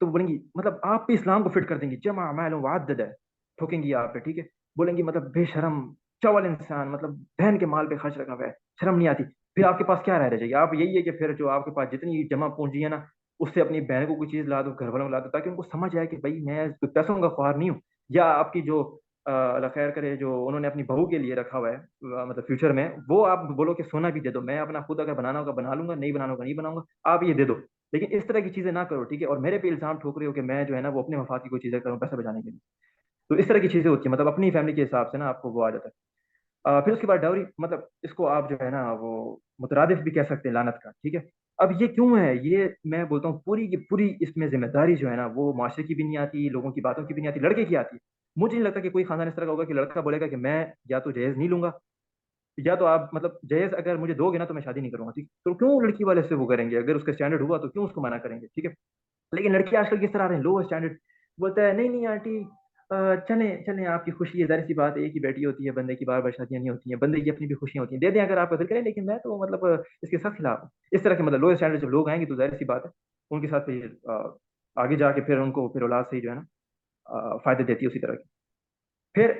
تو وہ بولیں گی مطلب آپ بھی اسلام کو فٹ کر دیں گی، جمع مال وعدد ہے، ٹھوکیں گی آپ پہ، ٹھیک ہے. بولیں گی مطلب بے شرم چول انسان، مطلب بہن کے مال پہ خرچ رکھا ہوا ہے، شرم نہیں آتی. پھر آپ کے پاس کیا رہ جائے گی؟ آپ یہی ہے کہ پھر جو آپ کے پاس جتنی جمع پونجی ہے نا اس سے اپنی بہن کو کوئی چیز لا دو، گھر والوں کو لا دو، تاکہ ان کو سمجھ آئے کہ بھائی میں پیسوں کا خواہار نہیں ہوں. یا آپ کی جو اللہ خیر کرے جو انہوں نے اپنی بہو کے لیے رکھا ہوا ہے مطلب فیوچر میں، وہ آپ بولو کہ سونا بھی دے دو، میں اپنا خود اگر بنانا ہوگا بنا لوں گا، نہیں بنانا ہوگا نہیں بناؤں گا، آپ یہ دے دو، لیکن اس طرح کی چیزیں نہ کرو، ٹھیک ہے؟ اور میرے پہ الزام ٹھوک رہے ہو کہ میں جو ہے نا وہ اپنے مفاد کی کوئی چیزیں کروں پیسہ بچانے کے لیے، تو اس طرح کی چیزیں ہوتی ہیں، مطلب اپنی فیملی کے حساب سے نا آپ کو وہ آ جاتا ہے۔ پھر اس کے بعد ڈاوری، مطلب اس کو آپ جو ہے نا وہ مترادف بھی کہہ سکتے ہیں لعنت کا، ٹھیک ہے؟ اب یہ کیوں ہے؟ یہ میں بولتا ہوں پوری کی پوری اس میں ذمہ داری جو ہے نا وہ معاشرے کی بھی نہیں آتی، لوگوں کی باتوں کی بھی نہیں آتی، لڑکے کی آتی ہے۔ مجھے نہیں لگتا کہ کوئی خاندان اس طرح کا ہوگا کہ لڑکا بولے گا کہ میں یا تو جہیز نہیں لوں گا، یا تو آپ مطلب جہیز اگر مجھے دو گے نا تو میں شادی نہیں کروں گا، ٹھیک؟ تو کیوں لڑکی والے سے وہ کریں گے؟ اگر اس کا اسٹینڈرڈ ہوا تو کیوں اس کو منع کریں گے؟ ٹھیک ہے؟ لیکن لڑکی آج کل کس طرح آ رہے ہیں؟ لو اسٹینڈرڈ، بولتا ہے نہیں نہیں آنٹی چلیں چلیں، آپ کی خوشی ہے، ظاہر سی بات ہے، ایک ہی بیٹی ہوتی ہے بندے کی، بار بار شادیاں نہیں ہوتی ہیں، بندے کی اپنی بھی خوشیاں ہوتی ہیں، دے دیں اگر آپ قدر کریں، لیکن میں تو مطلب اس کے ساتھ خلاف ہوں۔ اس طرح کے مطلب لو اسٹینڈرڈ جب لوگ آئیں گے تو ظاہر سی بات ہے ان کے ساتھ پھر آگے جا کے پھر ان کو پھر اولاد سے ہی جو ہے نا فائدے دیتی ہے اسی طرح کی۔ پھر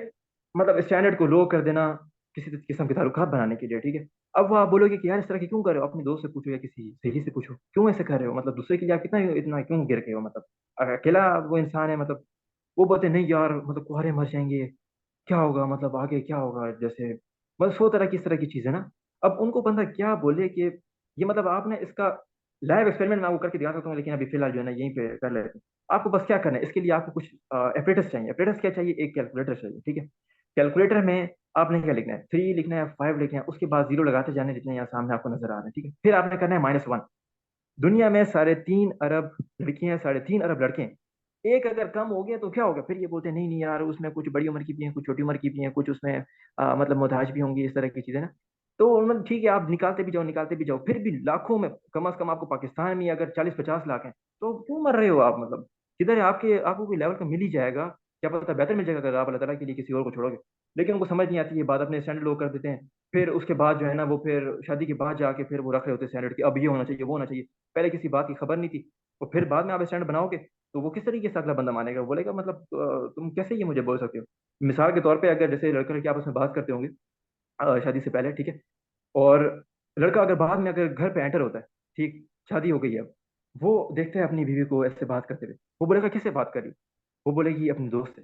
مطلب اسٹینڈرڈ کو لو کر دینا کسی قسم کے تعلقات بنانے کے لیے، ٹھیک ہے؟ اب وہ آپ بولو گے کہ یار اس طرح کی کیوں کر رہے ہو؟ اپنے دوست سے پوچھو یا کسی سہیلی سے پوچھو کیوں ایسے کر رہے ہو، مطلب دوسرے کے لیے آپ کتنا اتنا کیوں گر گئے ہو؟ مطلب اکیلا وہ انسان ہے، مطلب وہ بولتے نہیں یار مطلب کوارے مر جائیں گے، کیا ہوگا مطلب آگے کیا ہوگا، جیسے بس سو طرح کی اس طرح کی چیزیں نا۔ اب ان کو بندہ کیا بولے کہ یہ مطلب آپ نے اس کا لائیو ایکسپیریمنٹ میں آپ کو کر کے دکھا سکتا ہوں، لیکن ابھی فی الحال جو ہے نا یہیں پہ کر لیتے ہیں۔ آپ کو بس کیا کرنا ہے، اس کے لیے آپ کو کچھ اپریٹس چاہیے۔ اپریٹس کیا چاہیے؟ ایک کیلکولیٹر چاہیے، ٹھیک ہے؟ کیلکولیٹر میں آپ نے کیا لکھنا ہے؟ 3 لکھنا ہے، 5 لکھنا ہے، اس کے بعد 0 لگاتے جانے جتنے یہاں سامنے آپ کو نظر آ رہے ہیں، ٹھیک ہے؟ پھر آپ نے کرنا ہے -1۔ دنیا میں 3.5 ارب لڑکیاں، 3.5 ارب لڑکے ہیں، ایک اگر کم ہو گیا تو کیا ہوگا؟ پھر یہ بولتے ہیں نہیں نہیں یار اس میں کچھ بڑی عمر کی بھی ہیں، کچھ چھوٹی عمر کی بھی ہیں، کچھ اس میں مطلب محتاج بھی ہوں گی، اس طرح کی چیزیں نا۔ تو مطلب ٹھیک ہے آپ نکالتے بھی جاؤ نکالتے بھی جاؤ، پھر بھی لاکھوں میں کم از کم آپ کو پاکستان میں اگر 40-50 لاکھ ہیں تو کیوں مر رہے ہو آپ؟ مطلب کدھر ہے آپ کو کوئی لیول کا مل ہی جائے گا، کیا پتا بہتر مل جائے گا اگر آپ اللہ تعالیٰ کے لیے کسی اور کو چھوڑو گے، لیکن ان کو سمجھ نہیں آتی یہ بات، اپنے اسٹینڈرڈ لو کر دیتے ہیں۔ پھر اس کے بعد جو ہے نا وہ پھر شادی کے بعد جا کے پھر وہ رکھ رہے ہوتے ہیں اسٹینڈرڈ کہ اب یہ ہونا چاہیے وہ ہونا چاہیے، پہلے کسی بات کی خبر نہیں تھی، اور پھر بعد میں آپ اسٹینڈرڈ بناؤ گے تو وہ کس طریقے سے اگلا بندہ مانے گا؟ بولے گا مطلب تم کیسے یہ مجھے بول سکتے ہو؟ مثال کے طور پہ اگر جیسے لڑکا لڑکی آپس میں بات کرتے ہوں گے شادی سے پہلے، ٹھیک ہے؟ اور لڑکا اگر بعد میں اگر گھر پہ انٹر ہوتا ہے، ٹھیک، شادی ہو گئی ہے، اب وہ دیکھتا ہے اپنی بیوی کو ایسے بات کرتے ہوئے، وہ بولے گا کس سے بات کر رہی ہو؟ وہ بولے گی اپنے دوست سے۔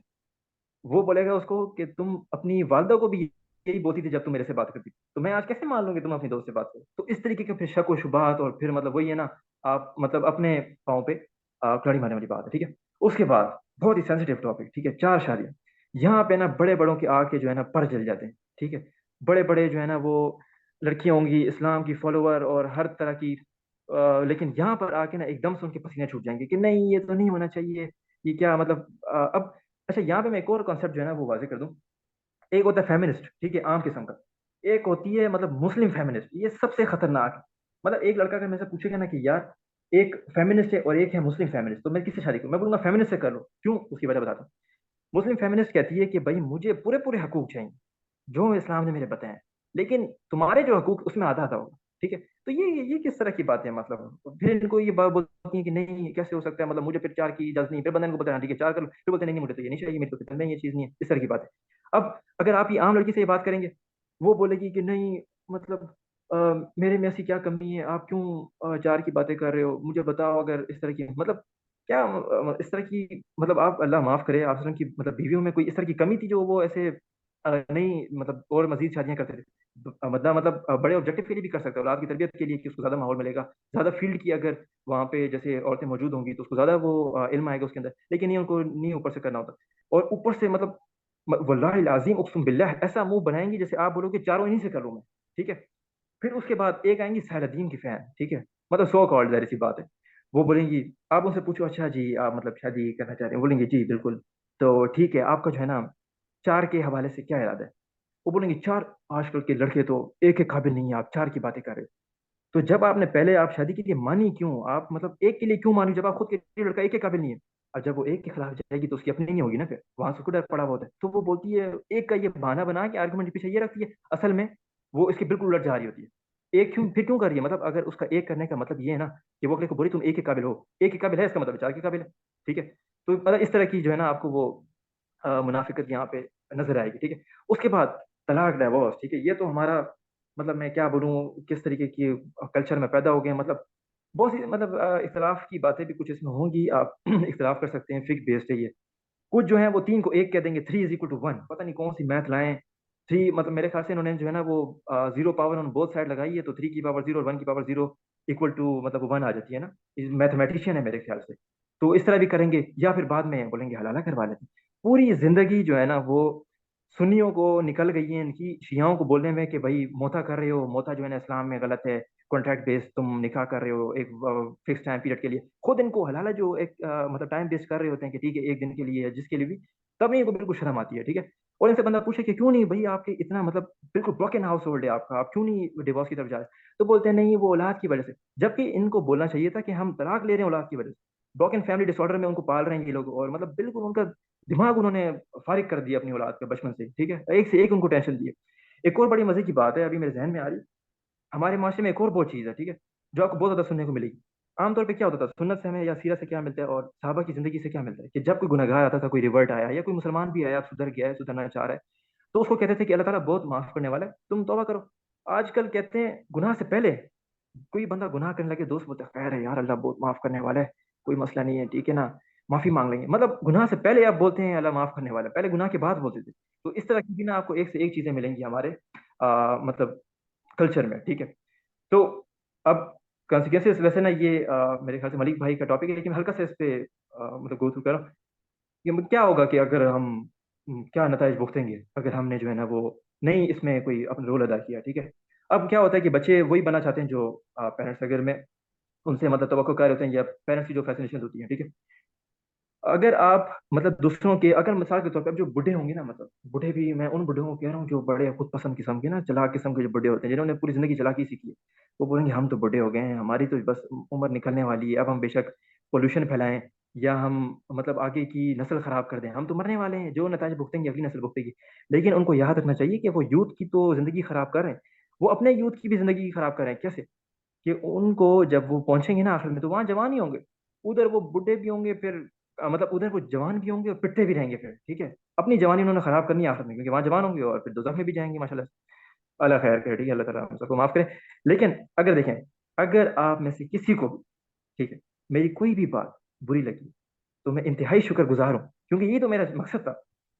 وہ بولے گا اس کو کہ تم اپنی والدہ کو بھی یہی بولتی تھی جب تم میرے سے بات کرتی، تو میں آج کیسے مان لوں گی تم اپنی دوست سے بات کرو؟ تو اس طریقے کے پھر شک و شبہات، اور پھر مطلب وہی ہے نا آپ مطلب اپنے پاؤں پہ کلاڑی مارنے والی بات ہے، ٹھیک ہے؟ اس کے بعد بہت ہی سینسیٹیو ٹاپک، ٹھیک ہے، 4 شادیاں، یہاں پہ نا بڑے بڑوں کے آ کے جو ہے نا پر جل جاتے ہیں، ٹھیک ہے؟ بڑے بڑے جو ہے نا وہ لڑکیاں ہوں گی اسلام کی فالوور اور ہر طرح کی، لیکن یہاں پر آ کے نا ایک دم سے ان کے پسینے چھوٹ جائیں گے کہ نہیں یہ تو نہیں ہونا چاہیے، یہ کیا مطلب اب اچھا یہاں پہ میں ایک اور کانسیپٹ جو ہے نا وہ واضح کر دوں۔ ایک ہوتا ہے فیمنسٹ، ٹھیک ہے، عام قسم کا، ایک ہوتی ہے مطلب مسلم فیمنسٹ، یہ سب سے خطرناک ہے۔ مطلب ایک لڑکا اگر میرے سے پوچھے گا نا کہ یار ایک فیمنسٹ ہے اور ایک ہے مسلم فیمنسٹ تو میں کس سے شادی کروں؟ میں بولوں گا فیمنسٹ سے کر لو، کیوں؟ اس کی وجہ بتاتا ہوں۔ مسلم فیمنسٹ کہتی ہے کہ بھائی مجھے پورے پورے حقوق چاہیے جو اسلام نے میرے بتائے ہیں، لیکن تمہارے جو حقوق اس میں آدھا آدھا ہوگا، ٹھیک ہے؟ تو یہ کس طرح کی بات ہے؟ مطلب پھر ان کو یہ بات بولتی ہیں کہ نہیں کیسے ہو سکتا ہے، مطلب مجھے پھر 4 کی اجازت نہیں، پھر بندے کو بتانا ٹھیک ہے 4 کر لو، پھر بولتے ہیں نہیں مجھے تو یہ نہیں چاہیے، میرے تو میں یہ چیز نہیں ہے، اس طرح کی بات ہے۔ اب اگر آپ یہ عام لڑکی سے یہ بات کریں گے، وہ بولے گی کہ نہیں مطلب میرے میں ایسی کیا کمی ہے، آپ کیوں 4 کی باتیں کر رہے ہو، مجھے بتاؤ اگر اس طرح کی مطلب کیا اس طرح کی مطلب آپ اللہ معاف کرے آپ کی مطلب بیویوں میں کوئی اس طرح کی کمی تھی جو وہ ایسے نہیں مطلب اور مزید شادیاں کرتے تھے؟ مطلب بڑے آبجیکٹو کے لیے بھی کر سکتے ہیں، اولاد کی تربیت کے لیے کہ اس کو زیادہ ماحول ملے گا، زیادہ فیلڈ کی اگر وہاں پہ جیسے عورتیں موجود ہوں گی تو اس کو زیادہ وہ علم آئے گا اس کے اندر، لیکن نہیں ان کو نہیں اوپر سے کرنا ہوتا، اور اوپر سے مطلب واللہ العظیم اقسم باللہ ایسا منہ بنائیں گی جیسے آپ بولو کہ چاروں انہیں سے کر لوں میں، ٹھیک ہے؟ پھر اس کے بعد ایک آئیں گی سہل الدین کی فین، ٹھیک ہے، مطلب سو کالڈ ظاہر سی بات ہے، وہ بولیں گی آپ ان سے پوچھو اچھا جی آپ مطلب شادی کرنا چاہ رہے ہیں، بولیں گے جی بالکل، تو ٹھیک ہے آپ کا جو ہے نا 4 کے حوالے سے کیا ارادہ ہے؟ وہ بولیں گے 4، آج کل کے لڑکے تو ایک کے قابل نہیں ہے، آپ 4 کی باتیں کر رہے ہو۔ تو جب آپ نے پہلے آپ شادی کے لیے مانی کیوں؟ آپ مطلب ایک کے لیے کیوں مانی جب آپ خود کے لیے لڑکا ایک کے قابل نہیں ہے؟ اور جب وہ ایک کے خلاف جائے گی تو اس کی اپنی نہیں ہوگی نا، پھر وہاں سے ڈر پڑا ہوا ہوتا ہے، تو وہ بولتی ہے ایک کا یہ بہانہ بنا کے آرگومنٹ پیچھے یہ رکھتی ہے، اصل میں وہ اس کے بالکل الٹ جا رہی ہوتی ہے۔ ایک کیوں پھر کیوں کر رہی ہے؟ مطلب اگر اس کا ایک کرنے کا مطلب یہ ہے نا کہ وہ اگلے کو بولی تم ایک کے قابل ہو، ایک کے قابل ہے اس کا مطلب 4 کے قابل ہے، ٹھیک ہے؟ تو مطلب اس طرح کی جو ہے نا آپ کو وہ منافقت یہاں پہ نظر آئے گی، ٹھیک ہے؟ اس کے بعد طلاق ڈائیورس، ٹھیک ہے، یہ تو ہمارا مطلب میں کیا بولوں کس طریقے کی کلچر میں پیدا ہو گئے ہیں، مطلب بہت سی مطلب اختلاف کی باتیں بھی کچھ اس میں ہوں گی، آپ اختلاف کر سکتے ہیں، فکس بیسڈ ہے یہ، کچھ جو ہیں وہ 3 کو 1 کہہ دیں گے, 3 is equal to 1, پتہ نہیں کون سی میتھ لائیں. 3 مطلب میرے خیال سے انہوں نے جو ہے نا وہ 0 پاور آن بوتھ سائڈ لگائی ہے, تو 3 کی پاور 0 اور 1 کی پاور 0 equal to مطلب 1 آ جاتی ہے نا. میتھمیٹیشین ہے میرے خیال سے, تو اس طرح بھی کریں گے, یا پھر بعد میں بولیں گے حلالہ کروا لیتے. پوری زندگی جو ہے نا وہ سنیوں کو نکل گئی ہے ان کی شیعوں کو بولنے میں کہ بھائی موتا کر رہے ہو, موتا جو ہے نا اسلام میں غلط ہے, کانٹریکٹ بیس تم نکاح کر رہے ہو ایک فکس ٹائم پیریڈ کے لیے. خود ان کو حلالہ جو ایک مطلب ٹائم بیس کر رہے ہوتے ہیں کہ ٹھیک ہے 1 دن کے لیے جس کے لیے بھی, تب ان کو بالکل شرم آتی ہے. ٹھیک ہے, اور ان سے بندہ پوچھے کہ کیوں نہیں بھائی آپ کے اتنا مطلب بالکل بروکن ہاؤس ہولڈ ہے آپ کا, آپ کیوں نہیں ڈیورس کی طرف جا رہے, تو بولتے ہیں نہیں وہ اولاد کی وجہ سے. جبکہ ان کو بولنا چاہیے تھا کہ ہم طلاق لے رہے ہیں اولاد کی وجہ سے. بروکن فیملی ڈس آرڈر میں ان کو پال رہے ہیں یہ لوگ, اور مطلب بالکل ان کا دماغ انہوں نے فارغ کر دیا اپنی اولاد کا بچپن سے. ٹھیک ہے, ایک سے ایک ان کو ٹینشن دیے. ایک اور بڑی مزے کی بات ہے ابھی میرے ذہن میں آ رہی, ہمارے معاشرے میں ایک اور بہت چیز ہے, ٹھیک ہے, جو آپ کو بہت زیادہ سننے کو ملے گی. عام طور پہ کیا ہوتا تھا سنت سے ہمیں یا سیرت سے کیا ملتا ہے اور صحابہ کی زندگی سے کیا ملتا ہے, کہ جب کوئی گنہگار آتا تھا, کوئی ریورٹ آیا یا کوئی مسلمان بھی آیا, سدھر گیا ہے, سدھرنا چاہ رہا ہے, تو اس کو کہتے تھے کہ اللہ تعالیٰ بہت معاف کرنے والا ہے, تم توبہ کرو. آج کل کہتے ہیں گناہ سے پہلے کوئی بندہ گناہ کرنے لگے, دوست بولتے ہیں خیر ہے یار اللہ بہت معاف کرنے والا ہے, کوئی مسئلہ نہیں ہے, ٹھیک ہے نا, معافی مانگ لیں گے. مطلب گناہ سے پہلے آپ بولتے ہیں اللہ معاف کرنے والا ہے, پہلے گناہ کے بعد بولتے تھے. تو اس طرح کی بھی نا آپ کو ایک سے ایک چیزیں ملیں گی ہمارے مطلب کلچر میں. ٹھیک ہے, تو اب کانسیکوینسز ویسے نا یہ میرے خیال سے ملک بھائی کا ٹاپک ہے, لیکن ہلکا سے اس پہ مطلب گو تھرو کرو کہ کیا ہوگا کہ اگر ہم کیا نتائج بھگتیں گے اگر ہم نے جو ہے نا وہ نہیں اس میں کوئی اپنا رول ادا کیا. ٹھیک ہے, اب کیا ہوتا ہے کہ بچے وہی بننا چاہتے ہیں جو پیرنٹس اگر میں ان سے مطلب توقع کر رہے ہوتے ہیں, یا پیرنٹس کی جو فیسنیشن ہوتی ہیں. ٹھیک ہے, اگر آپ مطلب دوسروں کے, اگر مثال کے طور پہ جو بڈھے ہوں گے نا, مطلب بڈھے بھی, میں ان بڈھوں کو کہہ رہا ہوں جو بڑے خود پسند قسم کے نا, چلاک قسم کے جو بڈھے ہوتے ہیں جنہوں نے پوری زندگی چلاکی سیکھی ہے, وہ بولیں گے ہم تو بڈھے ہو گئے ہیں, ہماری تو بس عمر نکلنے والی ہے, اب ہم بے شک پولوشن پھیلائیں یا ہم مطلب آگے کی نسل خراب کر دیں, ہم تو مرنے والے ہیں, جو نتائج بھگتیں گے اگلی نسل بھگتے گی. لیکن ان کو یاد رکھنا چاہیے کہ وہ یوتھ کی تو زندگی خراب کر رہے ہیں, وہ اپنے یوتھ کی بھی زندگی خراب کر رہے ہیں. کیسے کہ ان کو جب وہ پہنچیں گے نا آخر میں, تو وہاں جوان ہی ہوں گے, ادھر وہ بڈھے بھی ہوں گے, پھر مطلب ادھر وہ جوان بھی ہوں گے اور پٹتے بھی رہیں گے پھر. ٹھیک ہے, اپنی جوانی انہوں نے خراب کرنی ہے آخر میں, کیونکہ وہاں جوان ہوں گے اور پھر دوزخ میں بھی جائیں گے ماشاء اللہ. اللہ خیر کرے, ٹھیک ہے, اللہ تعالیٰ ہم سب کو معاف کرے. لیکن اگر دیکھیں, اگر آپ میں سے کسی کو بھی, ٹھیک ہے, میری کوئی بھی بات بری لگی تو میں انتہائی شکر گزار ہوں, کیونکہ یہ تو میرا مقصد تھا.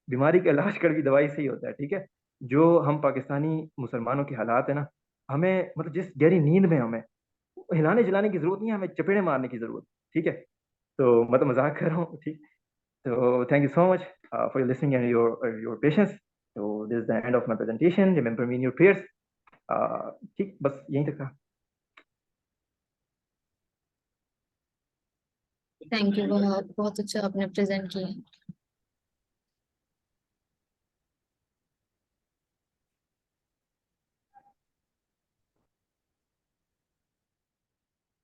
بیماری کا علاج کڑوی دوائی سے ہی ہوتا ہے. ٹھیک ہے, جو ہم پاکستانی مسلمانوں کے حالات ہیں نا, ہمیں مطلب جس گہری نیند میں ہمیں ہلانے جلانے کی ضرورت نہیں ہے, ہمیں چپیڑے مارنے کی ضرورت. ٹھیک ہے, تو میں تو مذاق کر رہا ہوں. ٹھیک, تو thank you so much for your listening and your patience. تو this is the end of my presentation, remember me in your prayers. ٹھیک, بس یہیں تک تھا. تھینک یو, بہت اچھا آپ نے پریزنٹ کیا.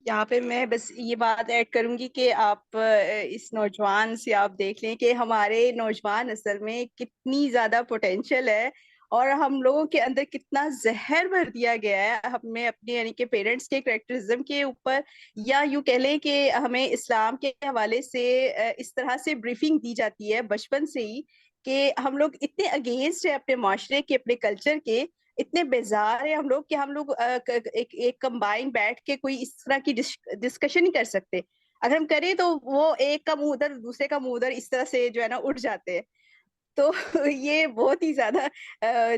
یہاں پہ میں بس یہ بات ایڈ کروں گی کہ آپ اس نوجوان سے آپ دیکھ لیں کہ ہمارے نوجوان اصل میں کتنی زیادہ پوٹینشیل ہے, اور ہم لوگوں کے اندر کتنا زہر بھر دیا گیا ہے ہمیں اپنے یعنی کہ پیرنٹس کے کریکٹرزم کے اوپر, یا یوں کہہ لیں کہ ہمیں اسلام کے حوالے سے اس طرح سے بریفنگ دی جاتی ہے بچپن سے ہی کہ ہم لوگ اتنے اگینسٹ ہیں اپنے معاشرے کے, اپنے کلچر کے, اتنے بیزار ہیں ہم لوگ کہ ہم لوگ ایک کمبائن بیٹھ کے کوئی اس طرح کی ڈسکشن نہیں کر سکتے. اگر ہم کریں تو وہ ایک کا منہ ادھر دوسرے کا منہ ادھر اس طرح سے جو ہے نا اٹھ جاتے ہیں. تو یہ بہت ہی زیادہ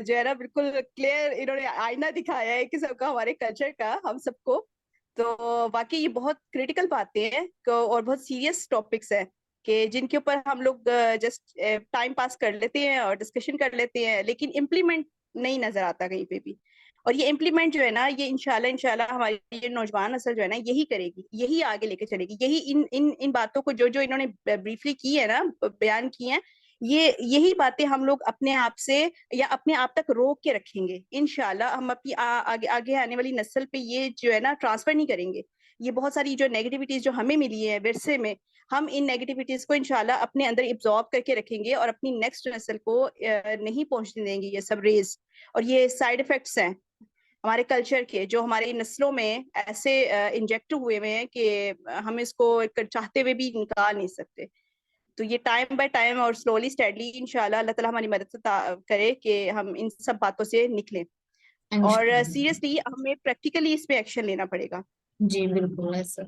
جو ہے نا بالکل کلیئر انہوں نے آئینہ دکھایا ہے قسم کا ہمارے کلچر کا ہم سب کو. تو واقعی یہ بہت کریٹیکل باتیں ہیں اور بہت سیریس ٹاپکس ہیں کہ جن کے اوپر ہم لوگ جسٹ ٹائم پاس کر لیتے ہیں اور ڈسکشن کر لیتے ہیں, لیکن امپلیمنٹ نہیں نظر آتا کہیں پہ بھی. اور یہ امپلیمنٹ جو ہے نا, یہ انشاءاللہ ہماری یہ نوجوان نسل جو ہے نا یہی کرے گی, یہی آگے لے کے چلے گی, یہی ان باتوں کو جو انہوں نے بریفلی کی ہے نا, بیان کی ہیں, یہی باتیں ہم لوگ اپنے آپ سے یا اپنے آپ تک روک کے رکھیں گے انشاءاللہ. ہم اپنی آگے آنے والی نسل پہ یہ جو ہے نا ٹرانسفر نہیں کریں گے. یہ بہت ساری جو نیگیٹیوٹیز جو ہمیں ملی ہے ورثے میں, ہم ان نیگیٹیوٹیز کو انشاءاللہ اپنے اندر ایبزارب کر کے رکھیں گے اور اپنی نیکسٹ نسل کو نہیں پہنچنے دیں گے یہ سب ریز. اور یہ سائیڈ افیکٹس ہیں ہمارے کلچر کے جو ہماری نسلوں میں ایسے انجیکٹ ہوئے ہوئے ہیں کہ ہم اس کو چاہتے ہوئے بھی نکال نہیں سکتے. تو یہ ٹائم بائی ٹائم اور سلولی اسٹیڈلی انشاءاللہ اللہ تعالیٰ ہماری مدد کرے کہ ہم ان سب باتوں سے نکلیں. اور سیریسلی ہمیں پریکٹیکلی اس پہ ایکشن لینا پڑے گا. جی بالکل ایسا.